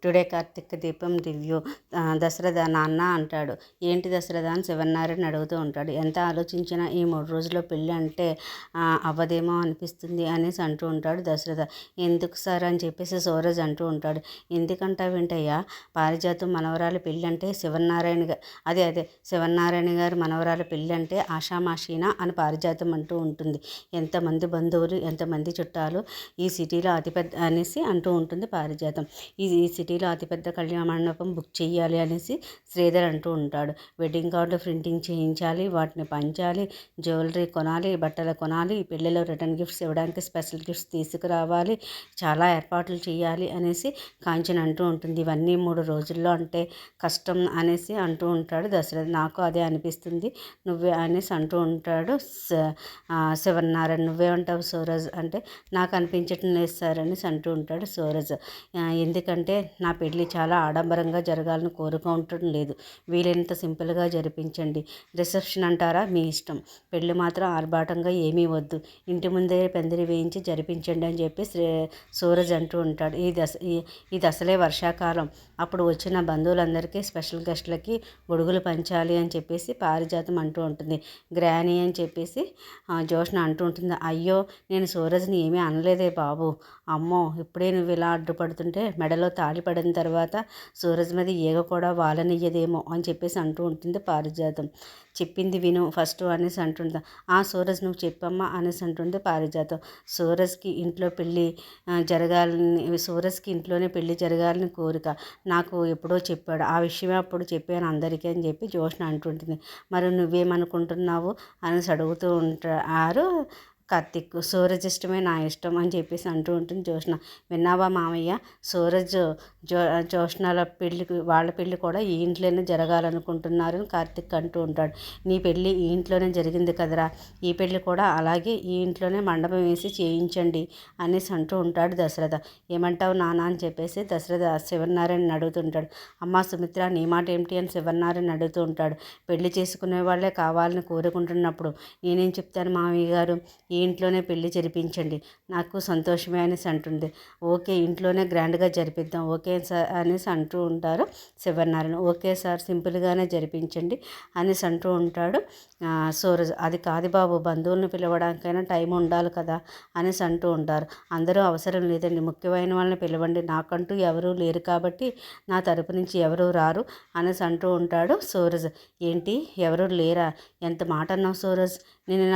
Today Karthika దీపం review. Dasharatha నాన్న అంటాడు. ఏంటి దశరథ అని శివన్నారాయణ అడుగుతూ ఉంటాడు. ఎంత ఆలోచించినా ఈ 3 రోజుల్లో పెళ్ళి అంటే అవ్వదేమో అనిపిస్తుంది అనేసి అంటూ ఉంటాడు దశరథ. ఎందుకు సార్ అని చెప్పేసి సూరజ్ అంటూ ఉంటాడు. ఎందుకంటావేంటయ్యా, పారిజాతం మనవరాలి పెళ్ళి అంటే శివన్నారాయణ గారు మనవరాలి పెళ్ళి అంటే ఆషామాషీనా అని పారిజాతం అంటూ ఉంటుంది. ఎంతమంది బంధువులు, ఎంతమంది చుట్టాలు, ఈ సిటీలో అతిపెద్ద అనేసి అంటూ ఉంటుంది పారిజాతం. ఈ సిటీలో అతిపెద్ద కళ్యాణ మండపం బుక్ చేయాలి అనేసి శ్రీధర్ అంటూ ఉంటాడు. వెడ్డింగ్ కార్డులు ప్రింటింగ్ చేయించాలి, వాటిని పంచాలి, జ్యువెలరీ కొనాలి, బట్టలు కొనాలి, పెళ్ళిలో రిటర్న్ గిఫ్ట్స్ ఇవ్వడానికి స్పెషల్ గిఫ్ట్స్ తీసుకురావాలి, చాలా ఏర్పాట్లు చేయాలి అనేసి కాంచన అంటూ ఉంటుంది. ఇవన్నీ 3 రోజుల్లో అంటే కష్టం అనేసి అంటూ ఉంటాడు దశరథ్. నాకు అదే అనిపిస్తుంది నువ్వే అనేసి అంటూ ఉంటాడు శివనారాయణ. నువ్వేమంటావు సూరజ్ అంటే, నాకు అనిపించటం లేదు సార్ అనేసి అంటూ ఉంటాడు సూరజ్. ఎందుకంటే నా పెళ్ళి చాలా ఆడంబరంగా జరగాలని కోరుకోవటం లేదు, వీలైనంత సింపుల్గా జరిపించండి. రిసెప్షన్ అంటారా మీ ఇష్టం, పెళ్ళి మాత్రం ఆర్భాటంగా ఏమీ వద్దు, ఇంటి ముందే పందిరి వేయించి జరిపించండి అని చెప్పి సూరజ్ అంటూ ఉంటాడు. ఇది అసలే వర్షాకాలం, అప్పుడు వచ్చిన బంధువులందరికీ స్పెషల్ గెస్ట్లకి గొడుగులు పంచాలి అని చెప్పేసి పారిజాతం అంటూ ఉంటుంది. గ్రానీ అని చెప్పేసి జోష్న అంటూ ఉంటుంది. అయ్యో, నేను సూరజ్ని ఏమీ అనలేదే బాబు, అమ్మో ఇప్పుడే నువ్వు ఇలా అడ్డుపడుతుంటే మెడలో తాళి పడిన తర్వాత సూరజ్ మీద ఈగ కూడా వాలనియ్యదేమో అని చెప్పేసి అంటూ ఉంటుంది పారిజాతం. చెప్పింది విను ఫస్ట్ అనేసి అంటుంది. సూరజ్ నువ్వు చెప్పమ్మా అనేసి అంటుంది పారిజాతం. సూరజ్కి ఇంట్లోనే పెళ్ళి జరగాలని కోరిక నాకు ఎప్పుడో చెప్పాడు, ఆ విషయమే అప్పుడు చెప్పాను అందరికీ అని చెప్పి జోష్న అంటుంటుంది. మరి నువ్వేమనుకుంటున్నావు అనేసి అడుగుతూ ఉంటారు కార్తిక్. సూరజ్ ఇష్టమే నా ఇష్టం అని చెప్పేసి అంటూ ఉంటుంది జోష్న. విన్నావా మామయ్య, సూరజ్ జోష్నల వాళ్ళ పెళ్ళి కూడా ఈ ఇంట్లోనే జరగాలనుకుంటున్నారు అని కార్తిక్ అంటూ ఉంటాడు. నీ పెళ్ళి ఈ ఇంట్లోనే జరిగింది కదరా, ఈ పెళ్ళి కూడా అలాగే ఈ ఇంట్లోనే మండపం వేసి చేయించండి అనేసి అంటూ ఉంటాడు దశరథ. ఏమంటావు నాన్న అని చెప్పేసి దశరథ శివనారాయణ అడుగుతుంటాడు. అమ్మా సుమిత్ర, నీ మాట ఏమిటి అని శివనారాయణ అడుగుతూ ఉంటాడు. పెళ్లి చేసుకునే వాళ్ళే కావాలని కోరుకుంటున్నప్పుడు నేనేం చెప్తాను మామయ్య గారు, ఈ ఇంట్లోనే పెళ్లి జరిపించండి, నాకు సంతోషమే అనేసి అంటుంది. ఓకే, ఇంట్లోనే గ్రాండ్గా జరిపిద్దాం ఓకే సార్ అనేసి అంటూ ఉంటారు శివనారాయణ. ఓకే సార్, సింపుల్గానే జరిపించండి అనేసి అంటూ ఉంటాడు సూరజ్. అది కాదు బాబు, బంధువులను పిలవడానికైనా టైం ఉండాలి కదా అనేసి అంటూ ఉంటారు. అందరూ అవసరం లేదండి, ముఖ్యమైన వాళ్ళని పిలవండి, నాకంటూ ఎవరూ లేరు కాబట్టి నా తరపు నుంచి ఎవరూ రారు అనేసి అంటూ ఉంటాడు సూరజ్. ఏంటి ఎవరూ లేరా, ఎంత మాట అన్నావు సూరజ్, నేను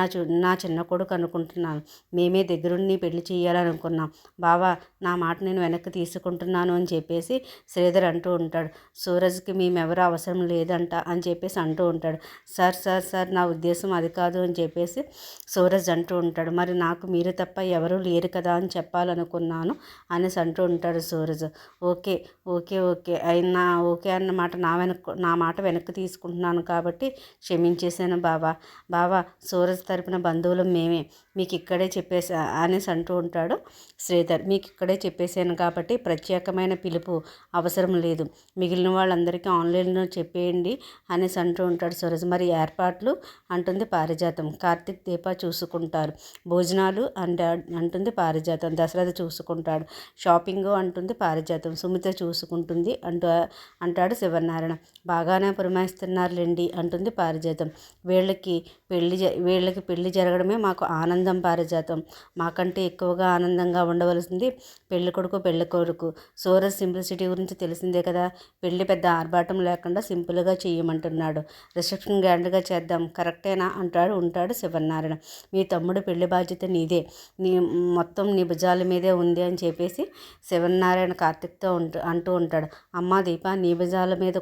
నా చిన్న కొడుకు అనుకుంటున్నాను, మేమే దగ్గరుండి పెళ్లి చేయాలనుకున్నాం బావా, నా మాట నేను వెనక్కి తీసుకుంటున్నాను అని చెప్పేసి శ్రీధర్ అంటూ ఉంటాడు. సూరజ్కి మేమెవరూ అవసరం లేదంట అని చెప్పేసి అంటూ ఉంటాడు. సార్ నా ఉద్దేశం అది కాదు అని చెప్పేసి సూరజ్ అంటూ ఉంటాడు. మరి నాకు మీరు తప్ప ఎవరూ లేరు కదా అని చెప్పాలనుకున్నాను అనేసి అంటూ ఉంటాడు సూరజ్. ఓకే ఓకే ఓకే అయినా ఓకే అన్నమాట నా మాట వెనక్కి తీసుకుంటున్నాను కాబట్టి క్షమించేశాను బావా, సూరజ్ తరపున బంధువులు మేమే, మీకు ఇక్కడే చెప్పేసా అనేసి అంటూ ఉంటాడు శ్రీధర్. మీకు ఇక్కడే చెప్పేశాను కాబట్టి ప్రత్యేకమైన పిలుపు అవసరం లేదు, మిగిలిన వాళ్ళందరికీ ఆన్లైన్లో చెప్పేయండి అనేసి అంటూ ఉంటాడు సూరజ్. మరి ఏర్పాట్లు అంటుంది పారిజాతం. కార్తిక్ దీప చూసుకుంటారు, భోజనాలు అంటుంది పారిజాతం. దశరథ చూసుకుంటాడు, షాపింగ్ అంటుంది పారిజాతం. సుమిత చూసుకుంటుంది అంటాడు శివనారాయణ. బాగానే పురమాయిస్తున్నారులేండి అంటుంది పారిజాతం. వీళ్ళకి పెళ్లి జరగడమే మాకు ఆనందం పారిజాతం, మాకంటే ఎక్కువగా ఆనందంగా ఉండవలసింది పెళ్లి కొడుకు. సూరజ్ సింప్లిసిటీ గురించి తెలిసిందే కదా, పెళ్లి పెద్ద ఆర్భాటం లేకుండా సింపుల్గా చేయమంటున్నాడు, రిసెప్షన్ గ్రాండ్గా చేద్దాం కరెక్టేనా ఉంటాడు శివనారాయణ. మీ తమ్ముడు పెళ్లి బాధ్యత నీదే, మొత్తం నీ భుజాల మీదే ఉంది అని చెప్పేసి శివనారాయణ కార్తిక్తో అంటూ ఉంటాడు. అమ్మా దీప, నీ భుజాల మీద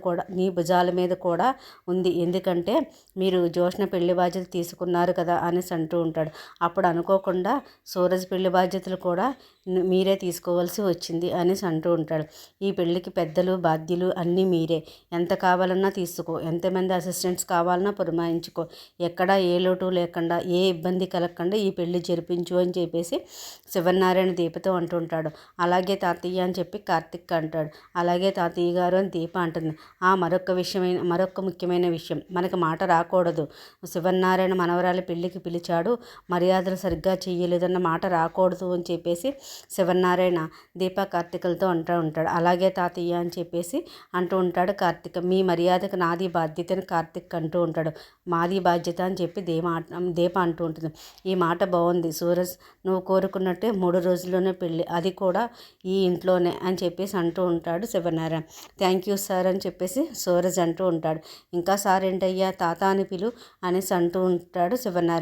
కూడా ఉంది, ఎందుకంటే మీరు జోష్న పెళ్లి బాధ్యత తీసుకున్నారు కదా అనేసి అంటూ ఉంటాడు. అప్పుడు అనుకోకుండా సూరజ్ పెళ్లి బాధ్యతలు కూడా మీరే తీసుకోవాల్సి వచ్చింది అనేసి అంటూ ఉంటాడు. ఈ పెళ్లికి పెద్దలు బాధ్యులు అన్నీ మీరే, ఎంత కావాలన్నా తీసుకో, ఎంతమంది అసిస్టెంట్స్ కావాలన్నా పురమాయించుకో, ఎక్కడా ఏ లోటు లేకుండా ఏ ఇబ్బంది కలగకుండా ఈ పెళ్లి జరిపించు అని చెప్పేసి శివనారాయణ దీపతో అంటూ ఉంటాడు. అలాగే తాతయ్య అని చెప్పి కార్తిక్ అంటాడు. అలాగే తాతయ్య గారు అని దీప అంటుంది. మరొక ముఖ్యమైన విషయం, మనకి మాట రాకూడదు, శివనారాయణ మనవరాలి పెళ్లికి పిలిచాడు, మర్యాద మర్యాదలు సరిగ్గా చెయ్యలేదన్న మాట రాకూడదు అని చెప్పేసి శివనారాయణ దీప కార్తీకులతో అంటూ ఉంటాడు. అలాగే తాతయ్య అని చెప్పేసి అంటూ ఉంటాడు కార్తీక్. మీ మర్యాదకు నాది బాధ్యతని కార్తీక్ అంటూ ఉంటాడు. మాది బాధ్యత అని చెప్పి దీప అంటూ ఉంటుంది. ఈ మాట బాగుంది సూరజ్, నువ్వు కోరుకున్నట్టే 3 రోజుల్లోనే పెళ్ళి, అది కూడా ఈ ఇంట్లోనే అని చెప్పేసి అంటూ ఉంటాడు శివనారాయణ. థ్యాంక్ యూ సార్ అని చెప్పేసి సూరజ్ అంటూ ఉంటాడు. ఇంకా సార్ ఏంటయ్యా తాత అని పిలు అనేసి అంటూ ఉంటాడు శివనారాయణ.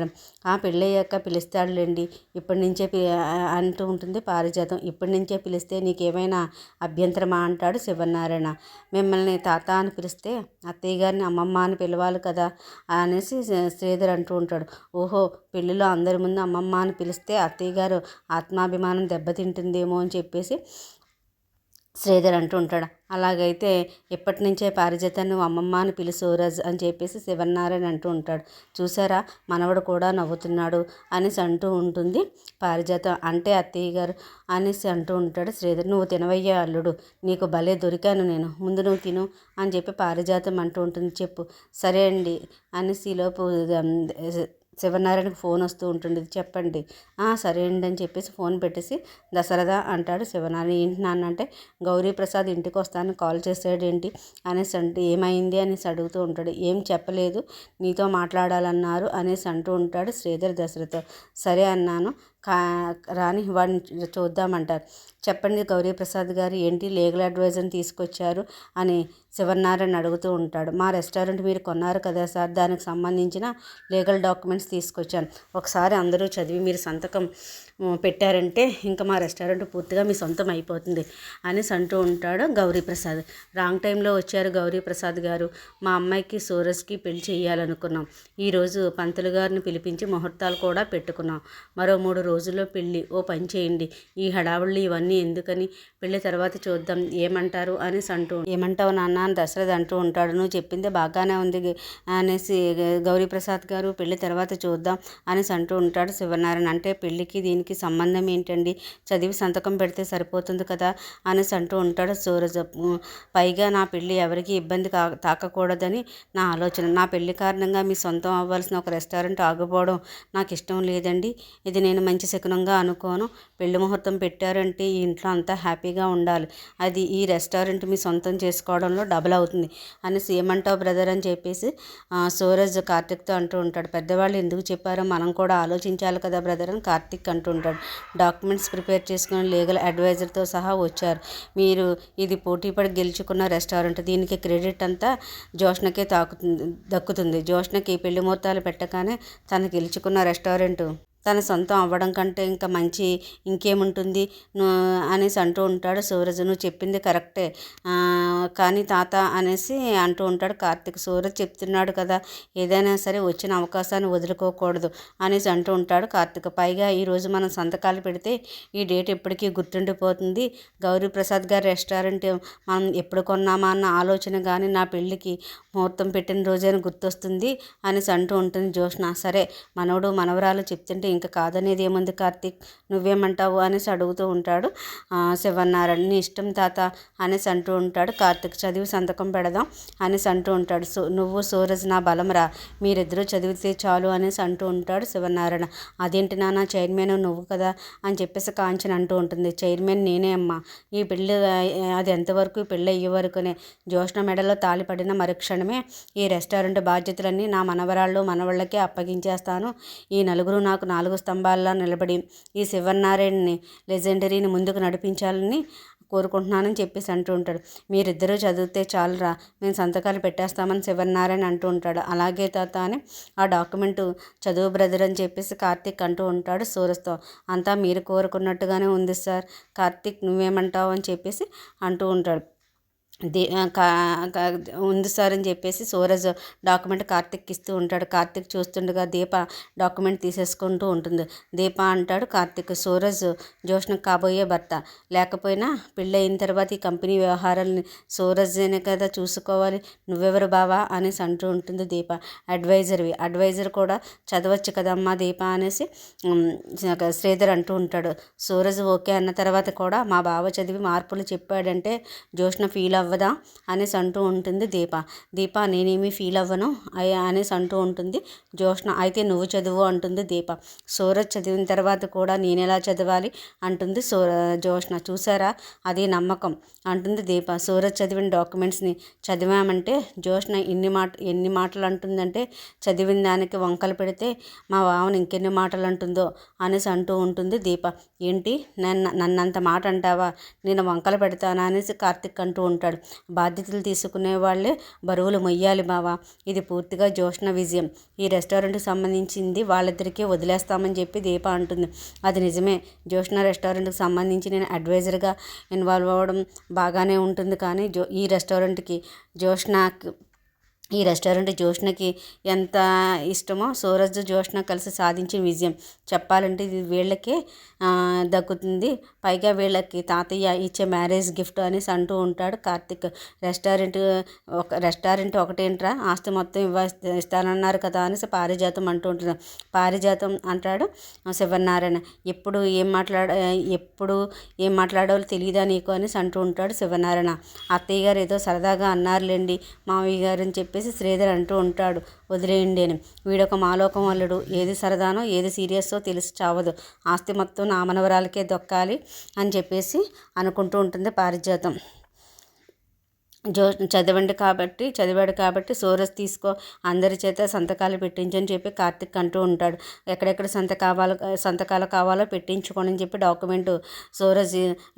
పెళ్ళయ్యాక పిలుస్తాడులేండి, ఇప్పటి నుంచే అంటూ ఉంటుంది పారిజాతం. ఇప్పటి నుంచే పిలిస్తే నీకేమైనా అభ్యంతరమా అంటాడు శివనారాయణ. మిమ్మల్ని తాత అని పిలిస్తే అత్తయ్య గారిని అమ్మమ్మ అని పిలవాలి కదా అనేసి శ్రీధర్ అంటూ ఉంటాడు. ఓహో, పెళ్ళిలో అందరి ముందు అమ్మమ్మ అని పిలిస్తే అత్తయ్య గారు ఆత్మాభిమానం దెబ్బతింటుందేమో అని చెప్పేసి శ్రీధర్ అంటూ ఉంటాడు. అలాగైతే ఇప్పటి నుంచే పారిజాతాన్ని నువ్వు అమ్మమ్మ అని పిలుసు సూరజ్ అని చెప్పేసి శివనారాయణ అంటూ ఉంటాడు. చూసారా మనవడు కూడా నవ్వుతున్నాడు అనేసి అంటూ ఉంటుంది పారిజాతం. అంటే అత్తయ్య గారు అనేసి అంటూ ఉంటాడు శ్రీధర్. నువ్వు తినవయ్యా అల్లుడు, నీకు భలే దొరికాను నేను, ముందు నువ్వు తిను అని చెప్పి పారిజాతం అంటూ ఉంటుంది. చెప్పు సరే అండి అనేసి ఈలోపు శివనారాయణకి ఫోన్ వస్తూ ఉంటుంది. చెప్పండి. సరే అండి అని చెప్పేసి ఫోన్ పెట్టేసి దశరథ అంటాడు శివనారాయణ. ఏంటి నాన్న అంటే, గౌరీ ప్రసాద్ ఇంటికి వస్తాను కాల్ చేసాడేంటి అనేసి అంటే, ఏమైంది అనేసి అడుగుతూ ఉంటాడు. ఏం చెప్పలేదు, నీతో మాట్లాడాలన్నారు అనేసి అంటూ ఉంటాడు శ్రీధర్ దశరథ. సరే అన్నాను, రాని వాడిని చూద్దామంటారు. చెప్పండి గౌరీప్రసాద్ గారు, ఏంటి లీగల్ అడ్వైజర్ని తీసుకొచ్చారు అని శివనారాయణ అడుగుతూ ఉంటాడు. మా రెస్టారెంట్ మీరు కొన్నారు కదా సార్, దానికి సంబంధించిన లీగల్ డాక్యుమెంట్స్ తీసుకొచ్చాను, ఒకసారి అందరూ చదివి మీరు సంతకం పెట్టారంటే ఇంకా మా రెస్టారెంట్ పూర్తిగా మీ సొంతం అయిపోతుంది అనేసి అంటూ ఉంటాడు గౌరీప్రసాద్. రాంగ్ టైంలో వచ్చారు గౌరీప్రసాద్ గారు, మా అమ్మాయికి సూరజ్కి పెళ్లి చేయాలనుకున్నాం. ఈరోజు పంతులు గారిని పిలిపించి ముహూర్తాలు కూడా పెట్టుకున్నాం. మరో 3 రోజుల్లో పెళ్ళి. ఓ పని చేయండి, ఈ హడావుళ్ళు ఇవన్నీ ఎందుకని, పెళ్ళి తర్వాత చూద్దాం ఏమంటారు అనేసి అంటూ. ఏమంటావు నాన్న అని దశరథ్ అంటూ ఉంటాడు. నువ్వు చెప్పిందే బాగానే ఉంది అనేసి గౌరీప్రసాద్ గారు, పెళ్ళి తర్వాత చూద్దాం అనేసి అంటూ ఉంటాడు శివనారాయణ. అంటే పెళ్ళికి దీనికి సంబంధం ఏంటండి, చదివి సంతకం పెడితే సరిపోతుంది కదా అనేసి అంటూ ఉంటాడు సూరజ్. పైగా నా పెళ్ళి ఎవరికి ఇబ్బంది తాకకూడదని నా ఆలోచన. నా పెళ్లి కారణంగా మీ సొంతం అవ్వాల్సిన ఒక రెస్టారెంట్ ఆగిపోవడం నాకు ఇష్టం లేదండి. ఇది నేను మంచి శకునంగా అనుకోను. పెళ్లి ముహూర్తం పెట్టారంటే ఈ ఇంట్లో అంతా హ్యాపీగా ఉండాలి, అది ఈ రెస్టారెంట్ మీ సొంతం చేసుకోవడంలో డబుల్ అవుతుంది అనేసి. ఏమంటావు బ్రదర్ అని చెప్పేసి సూరజ్ కార్తిక్తో అంటూ ఉంటాడు. పెద్దవాళ్ళు ఎందుకు చెప్పారో మనం కూడా ఆలోచించాలి కదా బ్రదర్ అని కార్తిక్ అంటూ ఉంటాడు. డాక్యుమెంట్స్ ప్రిపేర్ చేసుకుని లీగల్ అడ్వైజర్తో సహా వచ్చారు. మీరు ఇది పోటీపడి గెలుచుకున్న రెస్టారెంట్, దీనికి క్రెడిట్ అంతా జోష్నకే దక్కుతుంది. జోష్నకి పెళ్లి ముహూర్తాలు పెట్టగానే తను గెలుచుకున్న రెస్టారెంట్ తన సొంతం అవ్వడం కంటే ఇంకా మంచి ఇంకేముంటుంది అనేసి అంటూ ఉంటాడు సూరజ్. నువ్వు చెప్పింది కరెక్టే కానీ తాత అనేసి అంటూ ఉంటాడు కార్తిక్. సూరజ్ చెప్తున్నాడు కదా, ఏదైనా సరే వచ్చిన అవకాశాన్ని వదులుకోకూడదు అనేసి అంటూ ఉంటాడు కార్తిక్. పైగా ఈరోజు మనం సంతకాలు పెడితే ఈ డేట్ ఎప్పటికీ గుర్తుండిపోతుంది. గౌరీప్రసాద్ గారి రెస్టారెంట్ మనం ఎప్పుడు కొన్నామా అన్న ఆలోచన కానీ నా పెళ్ళికి ముహూర్తం పెట్టిన రోజైనా గుర్తొస్తుంది అనేసి అంటూ ఉంటుంది జోష్న. సరే మనవడు మనవరాలు చెప్తుంటే ఇంకా కాదనేది ఏముంది కార్తిక్, నువ్వేమంటావు అనేసి అడుగుతూ ఉంటాడు శివనారాయణ. నీ ఇష్టం తాత అనేసి అంటూ ఉంటాడు కార్తిక్. చదివి సంతకం పెడదాం అనేసి అంటూ ఉంటాడు. నువ్వు సూరజ్ నా బలంరా, మీరిద్దరూ చదివితే చాలు అనేసి అంటూ ఉంటాడు శివనారాయణ. అదేంటి నాన్న, చైర్మన్ నువ్వు కదా అని చెప్పేసి కాంచన అంటూ ఉంటుంది. చైర్మన్ నేనే అమ్మా, ఈ పెళ్ళి అది ఎంతవరకు పెళ్ళి అయ్యే వరకునే. జోష్న మెడలో తాళి పడిన మరుక్షణమే ఈ రెస్టారెంట్ బాధ్యతలన్నీ నా మనవరాళ్ళు మనవాళ్ళకే అప్పగించేస్తాను. ఈ నలుగురు నాకు 4 స్తంభాల్లో నిలబడి ఈ శివనారాయణని లెజెండరీని ముందుకు నడిపించాలని కోరుకుంటున్నానని చెప్పేసి అంటూ ఉంటాడు. మీరిద్దరూ చదివితే చాలురా, మేము సంతకాలు పెట్టేస్తామని శివనారాయణ అంటూ ఉంటాడు. అలాగే తాత అని ఆ డాక్యుమెంట్ చదువు బ్రదర్ అని చెప్పేసి కార్తిక్ అంటూ ఉంటాడు సూరజ్తో. అంతా మీరు కోరుకున్నట్టుగానే ఉంది సార్, కార్తిక్ నువ్వేమంటావు అని చెప్పేసి అంటూ ఉంటాడు. ఉంది సార్ అని చెప్పేసి సూరజ్ డాక్యుమెంట్ కార్తిక్ ఇస్తూ ఉంటాడు. కార్తిక్ చూస్తుండగా దీప డాక్యుమెంట్ తీసేసుకుంటూ ఉంటుంది. దీప అంటాడు కార్తిక్, సూరజ్ జోష్నకు కాబోయే భర్త, లేకపోయినా పెళ్ళి అయిన తర్వాత ఈ కంపెనీ వ్యవహారాలని సూరజ్నే కదా చూసుకోవాలి, నువ్వెవరు బావా అనేసి అంటూ ఉంటుంది దీప. అడ్వైజర్ కూడా చదవచ్చు కదమ్మా దీప అనేసి శ్రీధర్ అంటూ ఉంటాడు. సూరజ్ ఓకే అన్న తర్వాత కూడా మా బావ చదివి మార్పులు చెప్పాడంటే జోష్న ఫీల్ అవ్వదా అనేసి అంటూ ఉంటుంది దీప నేనేమీ ఫీల్ అవ్వను అనేసి అంటూ ఉంటుంది జోష్న. అయితే నువ్వు చదువు అంటుంది దీప. సూరజ్ చదివిన తర్వాత కూడా నేనెలా చదవాలి అంటుంది జోష్న. చూసారా, అది నమ్మకం అంటుంది దీప. సూరజ్ చదివిన డాక్యుమెంట్స్ని చదివామంటే జోష్న ఎన్ని మాటలు అంటుందంటే, చదివిన దానికి వంకలు పెడితే మా వావను ఇంకెన్ని మాటలు అంటుందో అనేసి అంటూ ఉంటుంది దీప. ఏంటి, నన్నంత మాట అంటావా, నేను వంకలు పెడతానా అనేసి కార్తిక్ అంటూ ఉంటాడు. బాధ్యతలు తీసుకునే వాళ్ళే బరువులు మొయ్యాలి బావా, ఇది పూర్తిగా జోష్న విజయం. ఈ రెస్టారెంట్కి సంబంధించింది వాళ్ళిద్దరికీ వదిలేస్తామని చెప్పి దీప అంటుంది. అది నిజమే, జోష్న రెస్టారెంట్కి సంబంధించి నేను అడ్వైజర్గా ఇన్వాల్వ్ అవ్వడం బాగానే ఉంటుంది, కానీ ఈ రెస్టారెంట్ జోష్నకి ఎంత ఇష్టమో సూరజ్ జోష్న కలిసి సాధించిన విజయం. చెప్పాలంటే ఇది వీళ్ళకే దక్కుతుంది, పైగా వీళ్ళకి తాతయ్య ఇచ్చే మ్యారేజ్ గిఫ్ట్ అనేసి అంటూ ఉంటాడు కార్తిక్. రెస్టారెంట్ ఒకటేంట్రా, ఆస్తి మొత్తం ఇస్తానన్నారు కదా అనేసి పారిజాతం అంటూ ఉంటుంది. పారిజాతం అంటాడు శివనారాయణ. ఎప్పుడు ఏం మాట్లాడాలో తెలియదా నీకు అనేసి అంటూ ఉంటాడు శివనారాయణ. అత్తయ్య గారు ఏదో సరదాగా అన్నారులేండి మావయ్య గారు అని చెప్పేసి శ్రీధర్ అంటూ ఉంటాడు. వదిలేయండి అని. వీడొక మాలోకం అల్లుడు, ఏది సరదానో ఏది సీరియస్సో తెలిసి చావదు, ఆస్తి మొత్తం నా మనవరాలకే దొక్కాలి అని చెప్పేసి అనుకుంటూ ఉంటుంది పారిజాతం. చదివాడు కాబట్టి సూరజ్ తీసుకో, అందరి చేత సంతకాలు పెట్టించని చెప్పి కార్తిక్ అంటూ ఉంటాడు. ఎక్కడెక్కడ సంతకాలు కావాలో పెట్టించుకోండి అని చెప్పి డాక్యుమెంట్ సూరజ్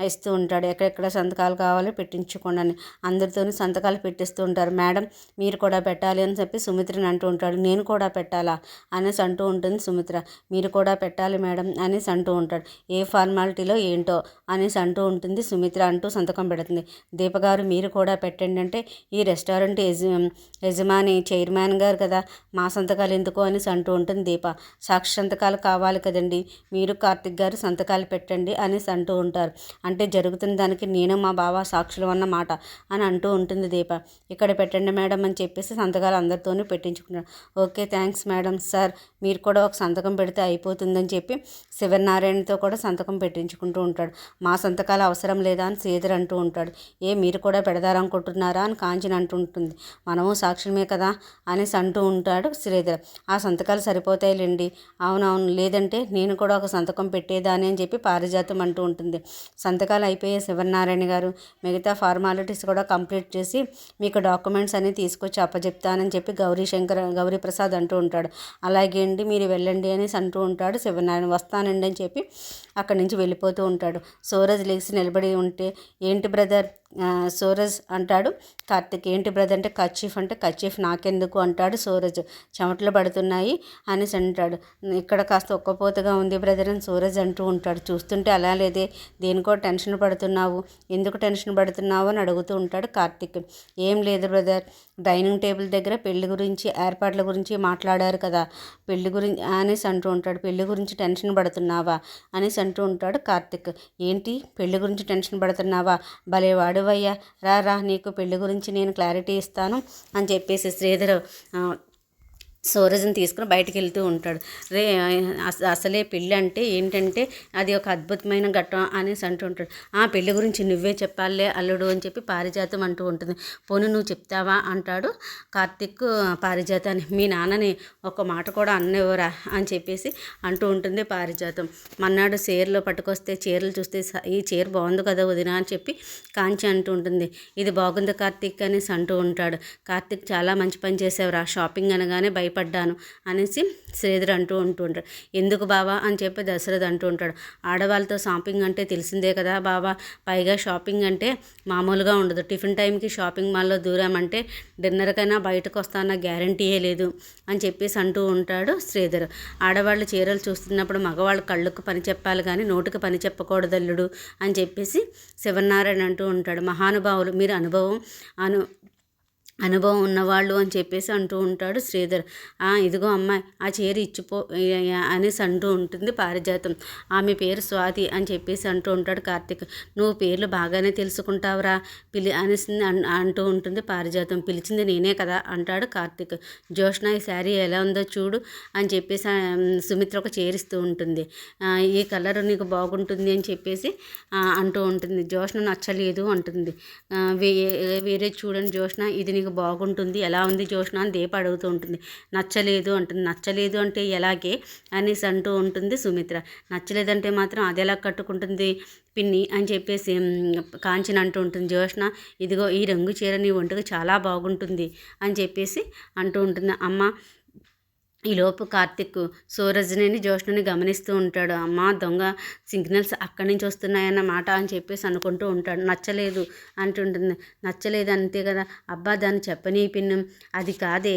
ఇస్తూ ఉంటాడు. ఎక్కడెక్కడ సంతకాలు కావాలో పెట్టించుకోండి అని అందరితోనూ సంతకాలు పెట్టిస్తూ ఉంటారు. మేడం మీరు కూడా పెట్టాలి అని చెప్పి సుమిత్రని అంటూ ఉంటాడు. నేను కూడా పెట్టాలా అనేసి అంటూ ఉంటుంది సుమిత్ర. మీరు కూడా పెట్టాలి మేడం అనేసి అంటూ ఉంటాడు. ఏ ఫార్మాలిటీలో ఏంటో అనేసి అంటూ ఉంటుంది సుమిత్ర. అంటూ సంతకం పెడుతుంది. దీపగారు మీరు కూడా పెట్టండి అంటే, ఈ రెస్టారెంట్ యజమాని చైర్మన్ గారు కదా, మా సంతకాలు ఎందుకు అనేసి అంటూ ఉంటుంది దీప. సాక్షి సంతకాలు కావాలి కదండి, మీరు కార్తిక్ గారు సంతకాలు పెట్టండి అనేసి అంటూ ఉంటారు. అంటే జరుగుతున్న దానికి నేను మా బావ సాక్షులు అన్నమాట అని అంటూ ఉంటుంది దీప. ఇక్కడ పెట్టండి మేడం అని చెప్పేసి సంతకాలు అందరితోనూ పెట్టించుకుంటాడు. Okay thanks madam. సార్ మీరు కూడా ఒక సంతకం పెడితే అయిపోతుందని చెప్పి శివనారాయణతో కూడా సంతకం పెట్టించుకుంటూ ఉంటాడు. మా సంతకాలు అవసరం లేదా అని శ్రీధర్ అంటూ ఉంటాడు. మీరు కూడా పెడదారనుకుంటున్నారా అని కాంచన అంటూ ఉంటుంది. మనము సాక్షులమే కదా అనేసి అంటూ ఉంటాడు శ్రీధర్. ఆ సంతకాలు సరిపోతాయిలేండి. అవునవును, లేదంటే నేను కూడా ఒక సంతకం పెట్టేదాని అని చెప్పి పారిజాతం అంటూ ఉంటుంది. సంతకాలు అయిపోయే శివనారాయణ గారు మిగతా ఫార్మాలిటీస్ కూడా కంప్లీట్ చేసి మీకు డాక్యుమెంట్స్ అన్నీ తీసుకొచ్చి అప్పచెప్తానని చెప్పి గౌరీప్రసాద్ అంటూ ఉంటాడు. అలాగే అండి మీరు వెళ్ళండి అనేసి అంటూ ఉంటాడు శివనారాయణ. వస్తానండి అని చెప్పి అక్కడి నుంచి వెళ్ళిపోతూ ఉంటాడు. సూరజ్ లేచి నిలబడి ఉంటే, ఏంటి బ్రదర్ సూరజ్ అంటాడు కార్తిక్. ఏంటి బ్రదర్ అంటే కర్చీఫ్ అంటే, కర్చీఫ్ నాకెందుకు అంటాడు సూరజ్. చెమటలు పడుతున్నాయి అనేసి అంటాడు. ఇక్కడ కాస్త ఒక్కపోతగా ఉంది బ్రదర్ అని సూరజ్ అంటూ ఉంటాడు. చూస్తుంటే అలా లేదే, దేనికో టెన్షన్ పడుతున్నావు, ఎందుకు టెన్షన్ పడుతున్నావు అని అడుగుతూ ఉంటాడు కార్తిక్. ఏం లేదు బ్రదర్, డైనింగ్ టేబుల్ దగ్గర పెళ్లి గురించి ఏర్పాట్ల గురించి మాట్లాడారు కదా, పెళ్లి గురించి అనేసి అంటూ ఉంటాడు. పెళ్లి గురించి టెన్షన్ పడుతున్నావా అనేసి అంటూ ఉంటాడు కార్తిక్. ఏంటి పెళ్లి గురించి టెన్షన్ పడుతున్నావా, భలే వాడువయ్యా, రా నీకు పెళ్లి గురించి నేను క్లారిటీ ఇస్తాను అని చెప్పేసి శ్రీధర్ సూరజ్ని తీసుకుని బయటికి వెళ్తూ ఉంటాడు. అసలే పెళ్ళి అంటే ఏంటంటే అది ఒక అద్భుతమైన ఘట్టం అనేసి అంటూ ఉంటాడు. ఆ పెళ్లి గురించి నువ్వే చెప్పాలే అల్లుడు అని చెప్పి పారిజాతం అంటూ ఉంటుంది. పోను నువ్వు చెప్తావా అంటాడు కార్తిక్ పారిజాతాన్ని. మీ నాన్నని ఒక మాట కూడా అన్నెవరా అని చెప్పేసి అంటూ ఉంటుంది పారిజాతం. మన్నాడు చీరలో పట్టుకొస్తే చీరలు చూస్తే ఈ చీర బాగుంది కదా వదిన అని చెప్పి కాంచి అంటూ ఉంటుంది. ఇది బాగుంది కార్తిక్ అనేసి అంటూ ఉంటాడు. కార్తిక్ చాలా మంచి పని చేసావురా, షాపింగ్ అనగానే భయపడ్డాను అనేసి శ్రీధర్ అంటూ ఉంటాడు. ఎందుకు బావా అని చెప్పి దశరథ్ అంటూ ఉంటాడు. ఆడవాళ్ళతో షాపింగ్ అంటే తెలిసిందే కదా బావా, పైగా షాపింగ్ అంటే మామూలుగా ఉండదు. టిఫిన్ టైంకి షాపింగ్ మాల్లో దూరామంటే డిన్నర్కైనా బయటకు వస్తానన్న గ్యారంటీయే లేదు అని చెప్పేసి అంటూ ఉంటాడు శ్రీధర్. ఆడవాళ్ళు చీరలు చూస్తున్నప్పుడు మగవాళ్ళు కళ్ళకు పని చెప్పాలి కానీ నోటికి పని చెప్పకూడదు అల్లుడు అని చెప్పేసి శివనారాయణ అంటూ ఉంటాడు. మహానుభావులు, మీరు అనుభవం ఉన్నవాళ్ళు అని చెప్పేసి అంటూ ఉంటాడు శ్రీధర్. ఇదిగో అమ్మాయి ఆ చీర ఇచ్చిపో అనేసి అంటూ ఉంటుంది పారిజాతం. ఆమె పేరు స్వాతి అని చెప్పేసి అంటూ ఉంటాడు కార్తీక్. నువ్వు పేర్లు బాగానే తెలుసుకుంటావురా అనేసి అంటూ ఉంటుంది పారిజాతం. పిలిచింది నేనే కదా అంటాడు కార్తీక్. జోష్న ఈ శారీ ఎలా ఉందో చూడు అని చెప్పేసి సుమిత్ర ఒక చేరిస్తూ ఉంటుంది. ఈ కలర్ నీకు బాగుంటుంది అని చెప్పేసి అంటూ ఉంటుంది. జోష్న నచ్చలేదు అంటుంది. వేరే చూడండి జోష్న, ఇది నీకు బాగుంటుంది, ఎలా ఉంది జోష్న అని దీప అడుగుతూ ఉంటుంది. నచ్చలేదు అంటుంది. నచ్చలేదు అంటే ఎలాగే అనేసి అంటూ ఉంటుంది సుమిత్ర. నచ్చలేదంటే మాత్రం అది ఎలా కట్టుకుంటుంది పిన్ని అని చెప్పేసి కాంచన అంటూ ఉంటుంది. జోష్న ఇదిగో ఈ రంగు చీర నీ ఒంటికి చాలా బాగుంటుంది అని చెప్పేసి అంటూ ఉంటుంది. అమ్మ ఈలోపు కార్తిక్ సూరజ్ని జోష్ణని గమనిస్తూ ఉంటాడు. అమ్మ దొంగ సిగ్నల్స్ అక్కడి నుంచి వస్తున్నాయన్నమాట అని చెప్పేసి అనుకుంటూ ఉంటాడు. నచ్చలేదు అంటుంటుంది. నచ్చలేదు అంతే కదా, అబ్బా దాన్ని చెప్పని పిన్ను, అది కాదే,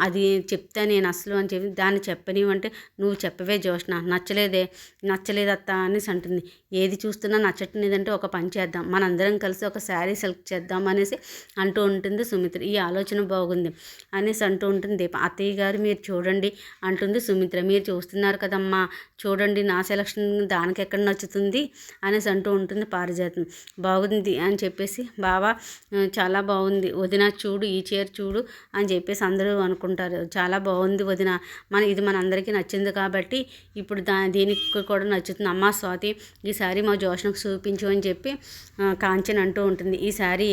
అది చెప్తా నేను అసలు అని చెప్పి దాన్ని చెప్పనివంటే నువ్వు చెప్పవే జోష్ణ, నచ్చలేదు అత్త అనేసి అంటుంది. ఏది చూస్తున్నా నచ్చట్లేదంటే ఒక పని చేద్దాం, మనందరం కలిసి ఒక శారీ సెలెక్ట్ చేద్దాం అనేసి అంటూ ఉంటుంది సుమిత్ర. ఈ ఆలోచన బాగుంది అనేసి అంటూ ఉంటుంది దీప. అత్తయ్య గారు మీరు చూడండి అంటుంది సుమిత్ర. మీరు చూస్తున్నారు కదమ్మా, చూడండి నా సెలక్షన్ దానికి ఎక్కడ నచ్చుతుంది అనేసి అంటూ ఉంటుంది పారిజాతం. బాగుంది అని చెప్పేసి బావా చాలా బాగుంది వదిన, చూడు ఈ చీర చూడు అని చెప్పేసి అందరూ అనుకుంటారు. చాలా బాగుంది వదిన, ఇది మన అందరికీ నచ్చింది కాబట్టి ఇప్పుడు దీనికి కూడా నచ్చుతుంది. అమ్మ స్వాతి ఈసారి మా జోష్నకు చూపించు అని చెప్పి కాంచన్ అంటూ ఉంటుంది. ఈసారి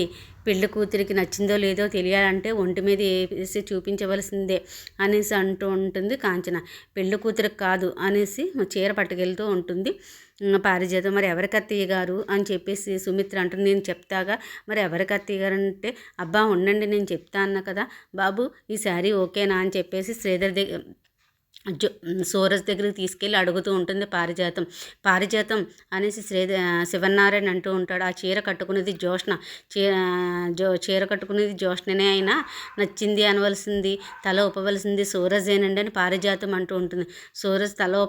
పెళ్లి కూతురికి నచ్చిందో లేదో తెలియాలంటే ఒంటి మీద వేసి చూపించవలసిందే అనేసి అంటూ ఉంటుంది కాంచన. పెళ్లి కూతురికి కాదు అనేసి చీర పట్టుకెళ్తూ ఉంటుంది పారిజాతం. మరి ఎవరికి అత్తయ్య గారు అని చెప్పేసి సుమిత్ర అంటుంది. నేను చెప్తాగా, మరి ఎవరికి అత్తయ్య గారు అంటే, అబ్బా ఉండండి నేను చెప్తా అన్నా కదా బాబు, ఈ శారీ ఓకేనా అని చెప్పేసి శ్రీధర్ దగ్గర సూరజ్ దగ్గరికి తీసుకెళ్ళి అడుగుతూ ఉంటుంది పారిజాతం అనేసి శివనారాయణ అంటూ ఉంటాడు. ఆ చీర కట్టుకునేది జోష్న, చీర కట్టుకునేది జోష్ననే అయినా నచ్చింది అనవలసింది, తల ఊపవలసింది సూరజేనండి అని పారిజాతం అంటూ ఉంటుంది. సూరజ్ తల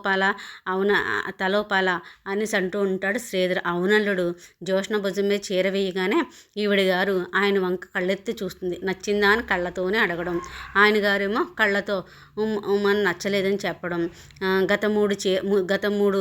ఊపాలా అనేసి అంటూ ఉంటాడు శ్రీధర్. అవునల్లుడు, జోష్న భుజం మీద చీర వేయగానే ఈవిడ గారు ఆయన వంక కళ్ళెత్తి చూస్తుంది. నచ్చిందా అని కళ్ళతోనే అడగడం, ఆయన గారేమో కళ్ళతో మన నచ్చలేదని చెప్పడం. గత మూడు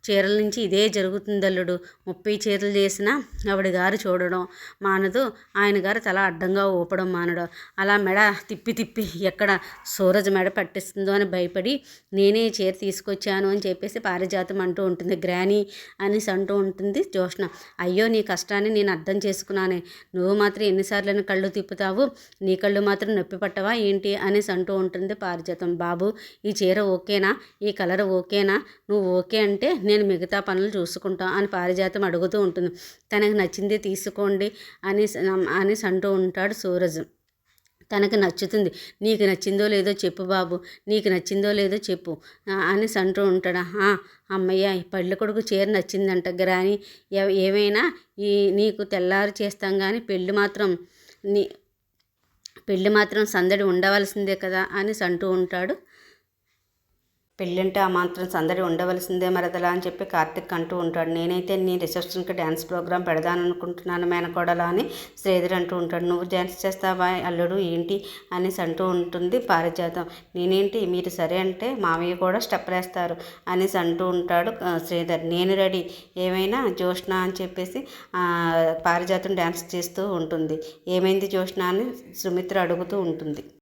చీరల నుంచి ఇదే జరుగుతుంది అల్లుడు. 30 చీరలు చేసినా ఆవిడ గారు చూడడం మానదు, ఆయన గారు తల అడ్డంగా ఊపడం మానడు. అలా మెడ తిప్పి ఎక్కడ సూరజ్ మెడ పట్టిస్తుందో అని భయపడి నేనే చీర తీసుకొచ్చాను అని చెప్పేసి పారిజాతం అంటూ ఉంటుంది. గ్రానీ అనేసి అంటూ ఉంటుంది జోష్న. అయ్యో నీ కష్టాన్ని నేను అర్థం చేసుకున్నానే, నువ్వు మాత్రం ఎన్నిసార్లు కళ్ళు తిప్పుతావు, నీ కళ్ళు మాత్రం నొప్పి పట్టవా ఏంటి అనేసి అంటూ ఉంటుంది పారిజాతం. బాబు ఈ చీర ఓకేనా, ఈ కలర్ ఓకేనా, నువ్వు ఓకే అంటే నేను మిగతా పనులు చూసుకుంటా అని పారిజాతం అడుగుతూ ఉంటుంది. తనకు నచ్చింది తీసుకోండి అనేసి అంటూ ఉంటాడు సూరజ్. తనకు నచ్చుతుంది, నీకు నచ్చిందో లేదో చెప్పు బాబు, నీకు నచ్చిందో లేదో చెప్పు అనేసి అంటూ ఉంటాడు. అమ్మయ్య పళ్ళ కొడుకు చీర నచ్చిందంట గ్రాని, ఏమైనా నీకు తెల్లారు చేస్తాం కానీ పెళ్ళి మాత్రం సందడి ఉండవలసిందే కదా అనేసి అంటూ ఉంటాడు. పెళ్ళంటే ఆ మాత్రం సందడి ఉండవలసిందే మరదలా అని చెప్పి కార్తిక్ అంటూ ఉంటాడు. నేనైతే నీ రిసెప్షన్కి డ్యాన్స్ ప్రోగ్రాం పెడదాననుకుంటున్నాను మేనకోడలా అని శ్రీధర్ అంటూ ఉంటాడు. నువ్వు డ్యాన్స్ చేస్తావా అల్లుడు ఏంటి అనేసి అంటూ ఉంటుంది పారిజాతం. నేనేంటి మీరు సరే అంటే మామయ్య కూడా స్టెప్ వేస్తారు అనేసి అంటూ ఉంటాడు శ్రీధర్. నేను రెడీ, ఏమైనా జోష్న అని చెప్పేసి పారిజాతం డ్యాన్స్ చేస్తూ ఉంటుంది. ఏమైంది జోష్న అని సుమిత్ర అడుగుతూ ఉంటుంది.